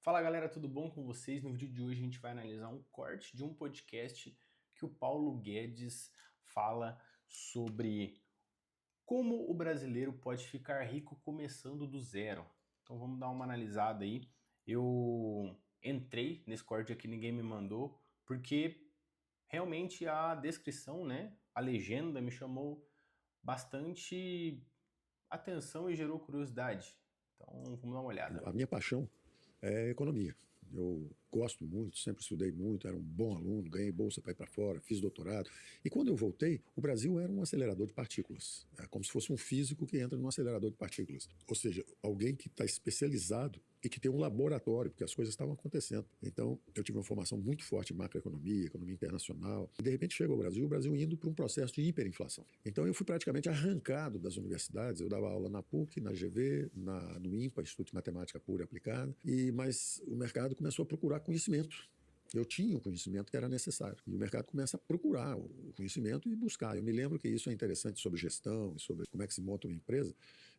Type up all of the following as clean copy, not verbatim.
Fala galera, tudo bom com vocês? No vídeo de hoje a gente vai analisar um corte de um podcast que o Paulo Guedes fala sobre como o brasileiro pode ficar rico começando do zero. Então vamos dar uma analisada aí. Eu entrei nesse corte aqui, ninguém me mandou, porque realmente a descrição, né, a legenda me chamou bastante atenção e gerou curiosidade. Então vamos dar uma olhada. A minha paixão é economia. Eu gosto muito, sempre estudei muito, era um bom aluno, ganhei bolsa para ir para fora, fiz doutorado. E quando eu voltei, o Brasil era um acelerador de partículas. É como se fosse um físico que entra num acelerador de partículas. Ou seja, alguém que está especializado e que tem um laboratório, porque as coisas estavam acontecendo. Então, eu tive uma formação muito forte em macroeconomia, economia internacional. E, de repente, chega ao Brasil, o Brasil indo para um processo de hiperinflação. Então, eu fui praticamente arrancado das universidades. Eu dava aula na PUC, na GV, no INPA, Instituto de Matemática Pura e Aplicada. Mas o mercado começou a procurar conhecimento. Eu tinha o conhecimento que era necessário. E o mercado começa a procurar o conhecimento e buscar. Eu me lembro que isso é interessante sobre gestão, sobre como é que se monta uma empresa.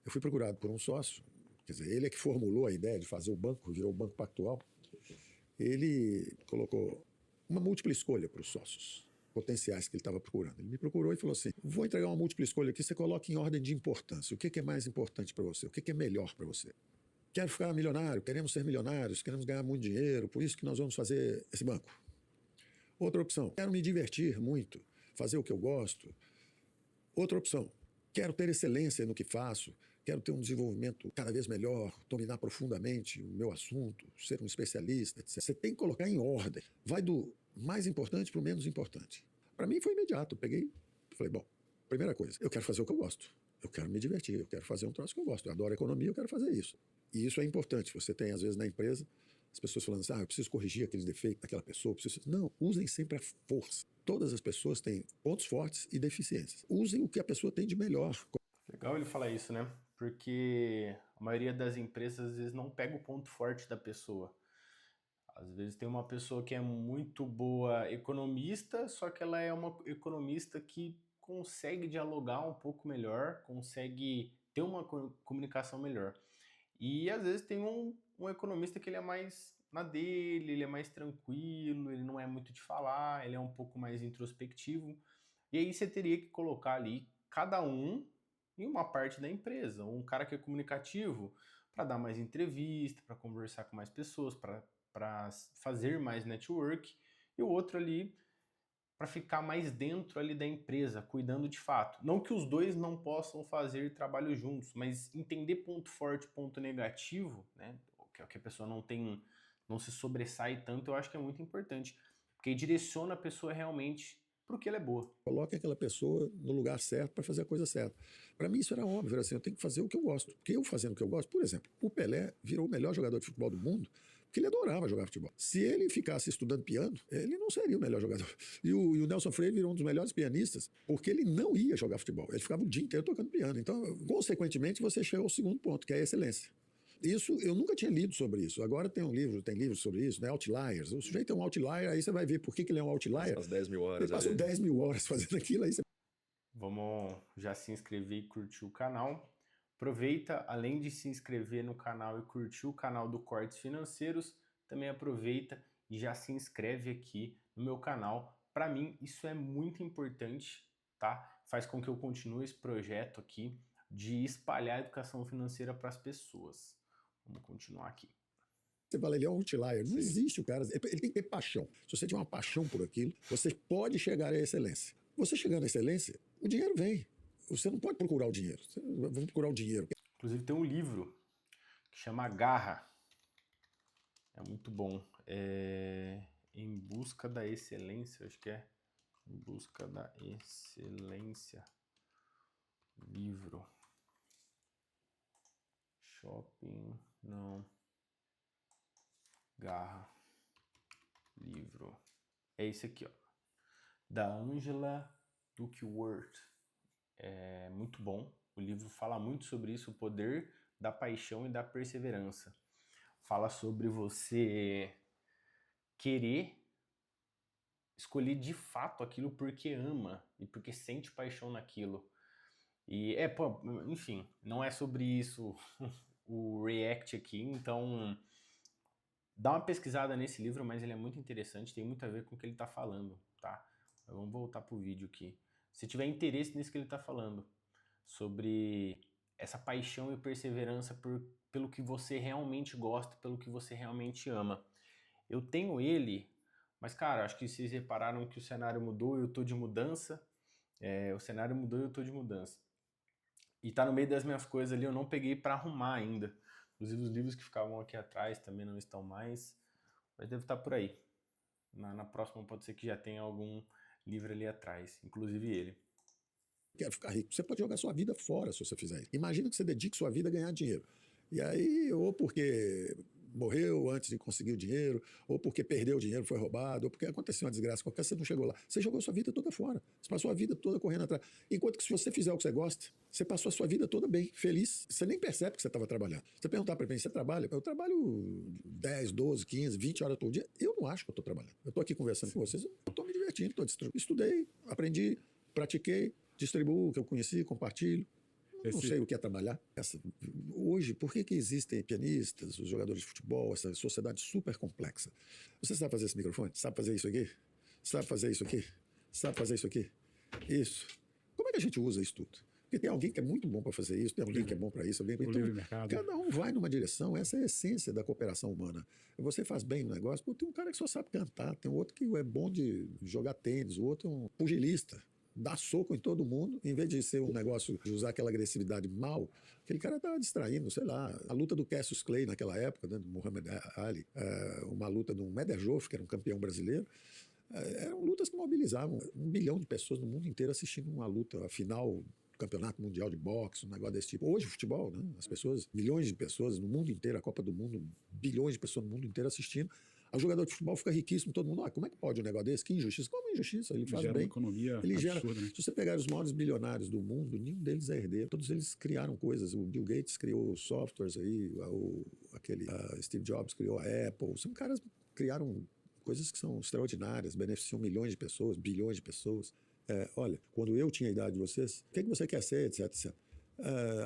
Eu fui procurado por um sócio, quer dizer, ele é que formulou a ideia de fazer o banco, virou o Banco Pactual. Ele colocou uma múltipla escolha para os sócios potenciais que ele estava procurando. Ele me procurou e falou assim: vou entregar uma múltipla escolha aqui, você coloca em ordem de importância. O que é mais importante para você? O que é melhor para você? Quero ficar milionário, queremos ser milionários, queremos ganhar muito dinheiro, por isso que nós vamos fazer esse banco. Outra opção, quero me divertir muito, fazer o que eu gosto. Outra opção, quero ter excelência no que faço, quero ter um desenvolvimento cada vez melhor, dominar profundamente o meu assunto, ser um especialista, etc. Você tem que colocar em ordem. Vai do mais importante para o menos importante. Para mim foi imediato. Eu peguei e falei, bom, primeira coisa, eu quero fazer o que eu gosto. Eu quero me divertir, eu quero fazer um troço que eu gosto. Eu adoro economia, eu quero fazer isso. E isso é importante. Você tem, às vezes, na empresa, as pessoas falando assim, eu preciso corrigir aqueles defeitos daquela pessoa. Não, usem sempre a força. Todas as pessoas têm pontos fortes e deficiências. Usem o que a pessoa tem de melhor. Legal ele falar isso, né? Porque a maioria das empresas, às vezes, não pega o ponto forte da pessoa. Às vezes tem uma pessoa que é muito boa economista, só que ela é uma economista que consegue dialogar um pouco melhor, consegue ter uma comunicação melhor. E às vezes tem um economista que ele é mais na dele, ele é mais tranquilo, ele não é muito de falar, ele é um pouco mais introspectivo. E aí você teria que colocar ali cada um em uma parte da empresa. Um cara que é comunicativo para dar mais entrevista, para conversar com mais pessoas, para fazer mais network, e o outro ali para ficar mais dentro ali da empresa, cuidando de fato. Não que os dois não possam fazer trabalho juntos, mas entender ponto forte, ponto negativo, né? Que a pessoa não se sobressai tanto, eu acho que é muito importante, porque direciona a pessoa realmente para o que ela é boa. Coloque aquela pessoa no lugar certo para fazer a coisa certa. Para mim isso era óbvio, era assim, eu tenho que fazer o que eu gosto. Porque eu fazendo o que eu gosto, por exemplo, o Pelé virou o melhor jogador de futebol do mundo porque ele adorava jogar futebol. Se ele ficasse estudando piano, ele não seria o melhor jogador. E o Nelson Freire virou um dos melhores pianistas porque ele não ia jogar futebol. Ele ficava o dia inteiro tocando piano. Então, consequentemente, você chega ao segundo ponto, que é a excelência. Isso, eu nunca tinha lido sobre isso. Agora tem livros sobre isso, né? Outliers. O sujeito é um outlier, aí você vai ver por que ele é um outlier. Passou as 10 mil horas. Ele passou 10 mil horas fazendo aquilo, aí você... Vamos já se inscrever e curtir o canal. Aproveita, além de se inscrever no canal e curtir o canal do Cortes Financeiros, também aproveita e já se inscreve aqui no meu canal. Para mim, isso é muito importante, tá? Faz com que eu continue esse projeto aqui de espalhar a educação financeira para as pessoas. Vamos continuar aqui. Você fala, ele é um outlier. Não existe o cara. Ele tem que ter paixão. Se você tiver uma paixão por aquilo, você pode chegar à excelência. Você chegando à excelência, o dinheiro vem. Você não pode procurar o dinheiro. Você vai procurar o dinheiro. Inclusive tem um livro que chama Garra. É muito bom. Em Busca da Excelência, acho que é. Em Busca da Excelência. Livro. Shopping. Não. Garra. Livro. É esse aqui, ó. Da Angela Duckworth. É muito bom. O livro fala muito sobre isso, o poder da paixão e da perseverança. Fala sobre você querer escolher de fato aquilo porque ama e porque sente paixão naquilo. E enfim, não é sobre isso o React aqui, então Dá uma pesquisada nesse livro, mas ele é muito interessante, tem muito a ver com o que ele está falando, tá? Vamos voltar pro vídeo aqui. Se tiver interesse nisso que ele está falando, sobre essa paixão e perseverança pelo que você realmente gosta, pelo que você realmente ama. Eu tenho ele, mas cara, acho que vocês repararam que o cenário mudou, eu tô de mudança. O cenário mudou e eu tô de mudança. E tá no meio das minhas coisas ali, eu não peguei para arrumar ainda. Inclusive os livros que ficavam aqui atrás também não estão mais, mas deve estar por aí. Na próxima pode ser que já tenha algum livro ali atrás, inclusive ele. Quero ficar rico. Você pode jogar sua vida fora se você fizer isso. Imagina que você dedique sua vida a ganhar dinheiro. E aí, ou porque morreu antes de conseguir o dinheiro, ou porque perdeu o dinheiro, foi roubado, ou porque aconteceu uma desgraça qualquer, você não chegou lá. Você jogou sua vida toda fora. Você passou a vida toda correndo atrás. Enquanto que se você fizer o que você gosta, você passou a sua vida toda bem, feliz. Você nem percebe que você estava trabalhando. Você perguntar para mim, você trabalha? Eu trabalho 10, 12, 15, 20 horas todo dia. Eu não acho que eu estou trabalhando. Eu estou aqui conversando com vocês, eu estou me divertindo, estudei, aprendi, pratiquei, distribuo o que eu conheci, compartilho. Não sei o que é trabalhar. Hoje, por que existem pianistas, os jogadores de futebol, essa sociedade super complexa? Você sabe fazer esse microfone? Sabe fazer isso aqui? Sabe fazer isso aqui? Sabe fazer isso aqui? Isso. Como é que a gente usa isso tudo? Porque tem alguém que é muito bom para fazer isso, tem alguém que é bom para isso, alguém então, cada um vai numa direção, essa é a essência da cooperação humana. Você faz bem no negócio, pô, tem um cara que só sabe cantar, tem um outro que é bom de jogar tênis, o outro é um pugilista. Dá soco em todo mundo, em vez de ser um negócio de usar aquela agressividade mal, aquele cara tá distraindo, sei lá. A luta do Cassius Clay naquela época, né, do Muhammad Ali, uma luta do Mederjof, que era um campeão brasileiro, eram lutas que mobilizavam 1 bilhão de pessoas no mundo inteiro assistindo uma luta, a final do Campeonato Mundial de Boxe, um negócio desse tipo. Hoje, o futebol, né, as pessoas, milhões de pessoas no mundo inteiro, a Copa do Mundo, bilhões de pessoas no mundo inteiro assistindo. O jogador de futebol fica riquíssimo, todo mundo, como é que pode um negócio desse? Que injustiça. Como injustiça? Ele faz gera bem. Uma economia ele absurda, gera. né? Se você pegar os maiores bilionários do mundo, nenhum deles é herdeiro. Todos eles criaram coisas. O Bill Gates criou softwares aí, Steve Jobs criou a Apple. São caras que criaram coisas que são extraordinárias, beneficiam milhões de pessoas, bilhões de pessoas. Olha, quando eu tinha a idade de vocês, o que você quer ser, etc, etc.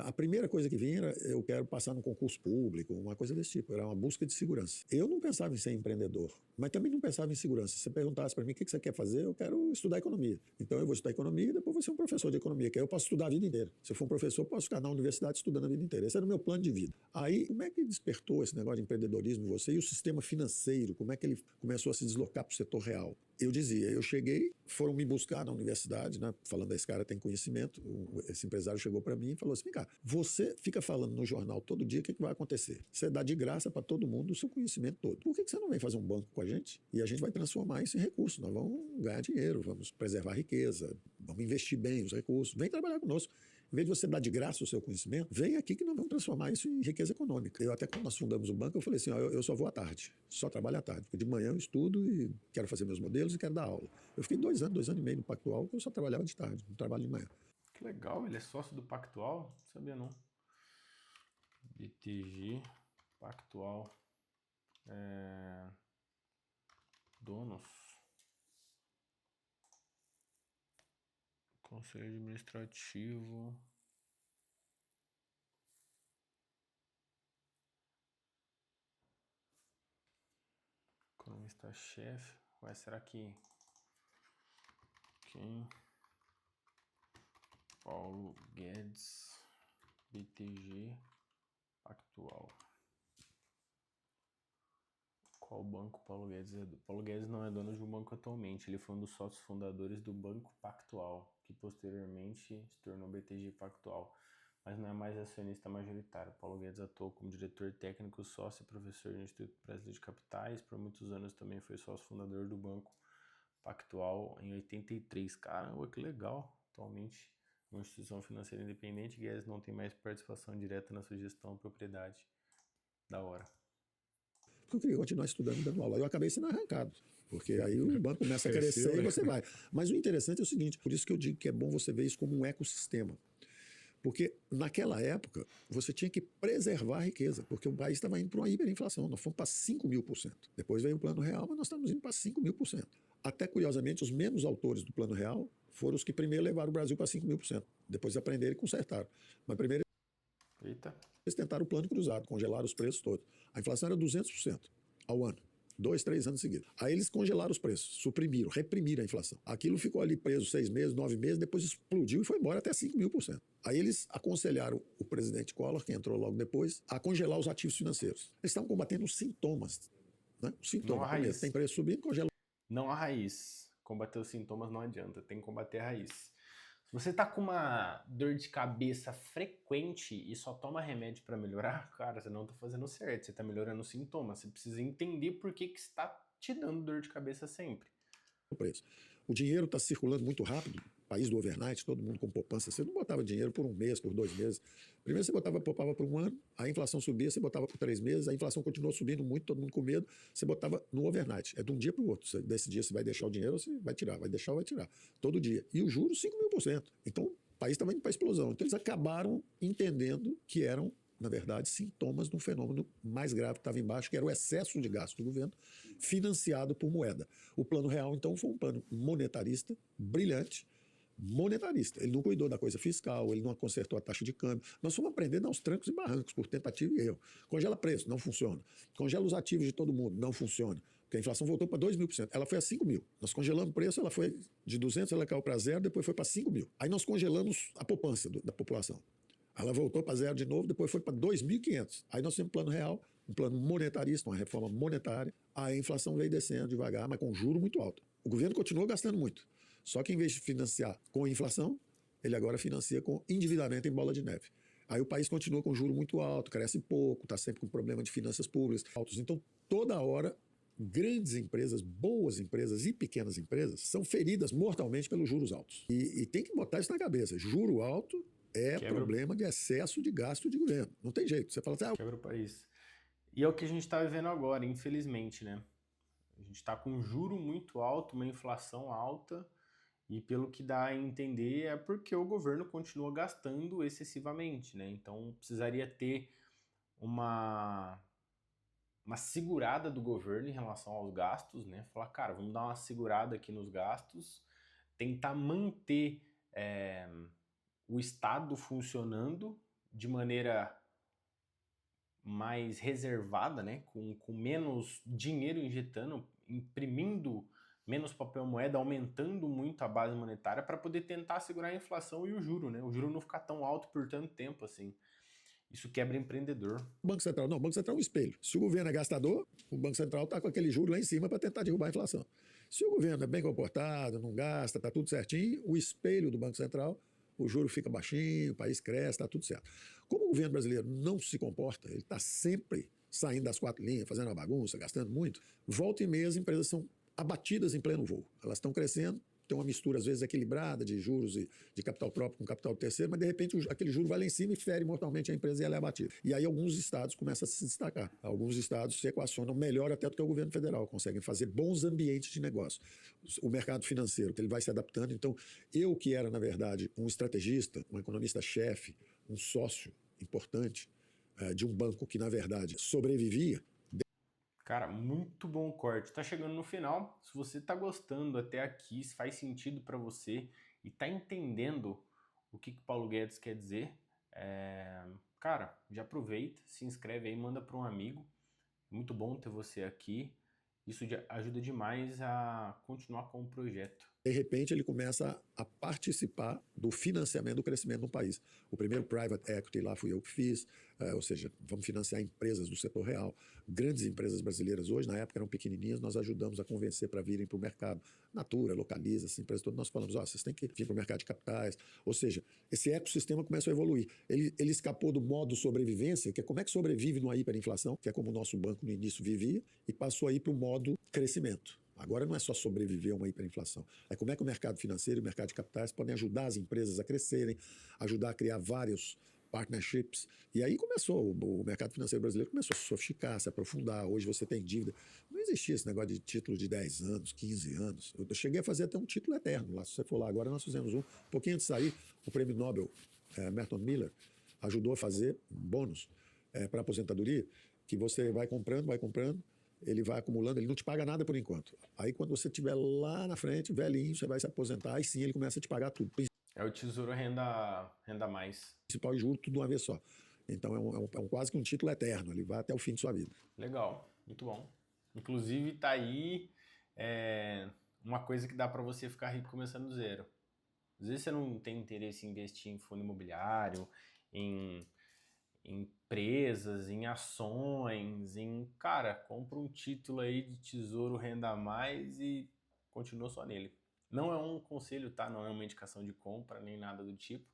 A primeira coisa que vinha era eu quero passar num concurso público, uma coisa desse tipo, era uma busca de segurança. Eu não pensava em ser empreendedor, mas também não pensava em segurança. Se você perguntasse para mim o que você quer fazer, eu quero estudar economia. Então eu vou estudar economia e depois vou ser um professor de economia, que aí eu posso estudar a vida inteira. Se eu for um professor, eu posso ficar na universidade estudando a vida inteira. Esse era o meu plano de vida. Aí, como é que despertou esse negócio de empreendedorismo em você? E o sistema financeiro, como é que ele começou a se deslocar para o setor real? Eu dizia, eu cheguei, foram me buscar na universidade, né, falando, esse cara tem conhecimento, esse empresário chegou para mim e falou assim, vem cá, você fica falando no jornal todo dia, o que vai acontecer? Você dá de graça para todo mundo o seu conhecimento todo. Por que você não vem fazer um banco com a gente? E a gente vai transformar isso em recurso, nós vamos ganhar dinheiro, vamos preservar a riqueza, vamos investir bem os recursos, vem trabalhar conosco. Em vez de você dar de graça o seu conhecimento, vem aqui que nós vamos transformar isso em riqueza econômica. Eu até quando nós fundamos o banco, eu falei assim, eu só vou à tarde, só trabalho à tarde, porque de manhã eu estudo e quero fazer meus modelos e quero dar aula. Eu fiquei 2 anos e meio no Pactual, eu só trabalhava de tarde, não trabalho de manhã. Que legal, ele é sócio do Pactual? Não sabia não. BTG Pactual. Donos. Conselho Administrativo. Economista-chefe. Ué, será que... Quem? Paulo Guedes. BTG Pactual. Qual banco Paulo Guedes é? Paulo Guedes não é dono de um banco atualmente. Ele foi um dos sócios fundadores do Banco Pactual, que posteriormente se tornou BTG Pactual, mas não é mais acionista majoritário. Paulo Guedes atuou como diretor técnico, sócio e professor no Instituto Brasileiro de Capitais. Por muitos anos também foi sócio fundador do Banco Pactual em 83. Caramba, que legal! Atualmente, uma instituição financeira independente, Guedes não tem mais participação direta na sua gestão ou propriedade. Da hora. Eu queria continuar estudando e dando aula. Eu acabei sendo arrancado, porque aí o banco começa a crescer e você vai. Mas o interessante é o seguinte, por isso que eu digo que é bom você ver isso como um ecossistema. Porque naquela época você tinha que preservar a riqueza, porque o país estava indo para uma hiperinflação, nós fomos para 5.000%. Depois veio o Plano Real, mas nós estamos indo para 5.000%. Até curiosamente, os mesmos autores do Plano Real foram os que primeiro levaram o Brasil para 5.000%. Depois aprenderam e consertaram. Mas primeiro eles tentaram o plano cruzado, congelaram os preços todos. A inflação era 200%. ao ano. 2, 3 anos seguidos. Aí eles congelaram os preços, suprimiram, reprimiram a inflação. Aquilo ficou ali preso 6 meses, 9 meses, depois explodiu e foi embora até 5.000%. Aí eles aconselharam o presidente Collor, que entrou logo depois, a congelar os ativos financeiros. Eles estavam combatendo os sintomas. Né? Os sintomas. Não a raiz. Tem preço subindo, congela. Não a raiz. Combater os sintomas não adianta, tem que combater a raiz. Se você tá com uma dor de cabeça frequente e só toma remédio para melhorar, cara, você não tá fazendo certo, você tá melhorando os sintomas. Você precisa entender por que está te dando dor de cabeça sempre. Preço. O dinheiro está circulando muito rápido, país do overnight, todo mundo com poupança. Você não botava dinheiro por um mês, por 2 meses. Primeiro você poupava por um ano, a inflação subia, você botava por 3 meses, a inflação continuou subindo muito, todo mundo com medo, você botava no overnight. É de um dia para o outro. Você decidia se vai deixar o dinheiro ou se vai tirar, vai deixar ou vai tirar. Todo dia. E o juros, 5.000%. Então, o país estava indo para a explosão. Então, eles acabaram entendendo que eram, na verdade, sintomas de um fenômeno mais grave que estava embaixo, que era o excesso de gasto do governo, financiado por moeda. O Plano Real, então, foi um plano monetarista, brilhante, monetarista. Ele não cuidou da coisa fiscal, ele não consertou a taxa de câmbio. Nós fomos aprendendo aos trancos e barrancos, por tentativa e erro. Congela preço, não funciona. Congela os ativos de todo mundo, não funciona. Porque a inflação voltou para 2.000%. Ela foi a 5.000. Nós congelamos o preço, ela foi de 200, ela caiu para 0, depois foi para 5.000. Aí nós congelamos a poupança da população. Ela voltou para 0 de novo, depois foi para 2.500. Aí nós temos um plano real, um plano monetarista, uma reforma monetária. Aí a inflação veio descendo devagar, mas com juro muito alto. O governo continuou gastando muito. Só que em vez de financiar com inflação, ele agora financia com endividamento em bola de neve. Aí o país continua com juro muito alto, cresce pouco, está sempre com problema de finanças públicas altos. Então, toda hora, grandes empresas, boas empresas e pequenas empresas são feridas mortalmente pelos juros altos. E tem que botar isso na cabeça. Juro alto é problema de excesso de gasto de governo. Não tem jeito. Você fala assim, quebra o país. E é o que a gente está vivendo agora, infelizmente, né? A gente está com um juro muito alto, uma inflação alta, e pelo que dá a entender é porque o governo continua gastando excessivamente, né? Então precisaria ter uma segurada do governo em relação aos gastos, né? Falar, cara, vamos dar uma segurada aqui nos gastos, tentar manter o Estado funcionando de maneira mais reservada, né? Com menos dinheiro injetando, imprimindo menos papel moeda, aumentando muito a base monetária para poder tentar segurar a inflação e o juro, né? O juro não ficar tão alto por tanto tempo assim. Isso quebra empreendedor. O Banco Central, não, o Banco Central é um espelho. Se o governo é gastador, o Banco Central está com aquele juro lá em cima para tentar derrubar a inflação. Se o governo é bem comportado, não gasta, está tudo certinho, o espelho do Banco Central, o juro fica baixinho, o país cresce, está tudo certo. Como o governo brasileiro não se comporta, ele está sempre saindo das 4 linhas, fazendo uma bagunça, gastando muito, volta e meia as empresas são abatidas em pleno voo. Elas estão crescendo, tem uma mistura às vezes equilibrada de juros e de capital próprio com capital terceiro, mas de repente aquele juro vai lá em cima e fere mortalmente a empresa e ela é abatida. E aí alguns estados começam a se destacar. Alguns estados se equacionam melhor até do que o governo federal, conseguem fazer bons ambientes de negócio. O mercado financeiro, ele vai se adaptando. Então, eu que era, na verdade, um estrategista, um economista-chefe, um sócio importante de um banco que, na verdade, sobrevivia. Cara, muito bom o corte. Tá chegando no final. Se você tá gostando até aqui, se faz sentido para você e tá entendendo o que Paulo Guedes quer dizer, cara, já aproveita, se inscreve aí, manda para um amigo. Muito bom ter você aqui. Isso ajuda demais a continuar com o projeto. De repente, ele começa a participar do financiamento do crescimento no país. O primeiro private equity lá fui eu que fiz, ou seja, vamos financiar empresas do setor real. Grandes empresas brasileiras hoje, na época eram pequenininhas, nós ajudamos a convencer para virem para o mercado. Natura, Localiza, essas empresas todas, nós falamos, vocês têm que vir para o mercado de capitais. Ou seja, esse ecossistema começou a evoluir. Ele escapou do modo sobrevivência, que é como é que sobrevive numa hiperinflação, que é como o nosso banco no início vivia, e passou aí para o modo crescimento. Agora não é só sobreviver a uma hiperinflação. É como é que o mercado financeiro e o mercado de capitais podem ajudar as empresas a crescerem, ajudar a criar vários partnerships. E aí começou, o mercado financeiro brasileiro começou a se sofisticar, se aprofundar. Hoje você tem dívida. Não existia esse negócio de título de 10 anos, 15 anos. Eu cheguei a fazer até um título eterno. Lá, se você for lá agora, nós fizemos um pouquinho antes de sair, o prêmio Nobel, Merton Miller, ajudou a fazer um bônus para aposentadoria, que você vai comprando, ele vai acumulando, ele não te paga nada por enquanto. Aí quando você estiver lá na frente, velhinho, você vai se aposentar, aí sim ele começa a te pagar tudo. É o Tesouro Renda Mais. Principal e juro, tudo de uma vez só. Então é quase que um título eterno, ele vai até o fim de sua vida. Legal, muito bom. Inclusive, tá aí uma coisa que dá para você ficar rico começando do zero. Às vezes você não tem interesse em investir em fundo imobiliário, em empresas, em ações, cara, compra um título aí de Tesouro Renda a Mais e continua só nele. Não é um conselho, tá? Não é uma indicação de compra, nem nada do tipo,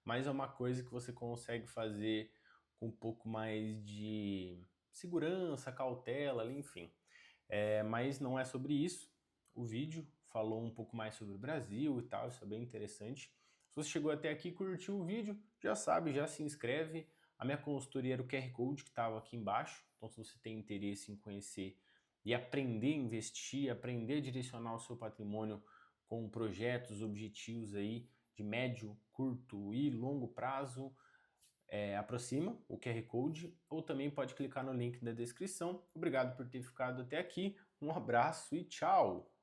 mas é uma coisa que você consegue fazer com um pouco mais de segurança, cautela, ali, enfim. Mas não é sobre isso. O vídeo falou um pouco mais sobre o Brasil e tal, isso é bem interessante. Se você chegou até aqui e curtiu o vídeo, já sabe, já se inscreve. A minha consultoria era o QR Code que estava aqui embaixo, então se você tem interesse em conhecer e aprender a investir, aprender a direcionar o seu patrimônio com projetos, objetivos aí de médio, curto e longo prazo, aproxima o QR Code ou também pode clicar no link da descrição. Obrigado por ter ficado até aqui, um abraço e tchau!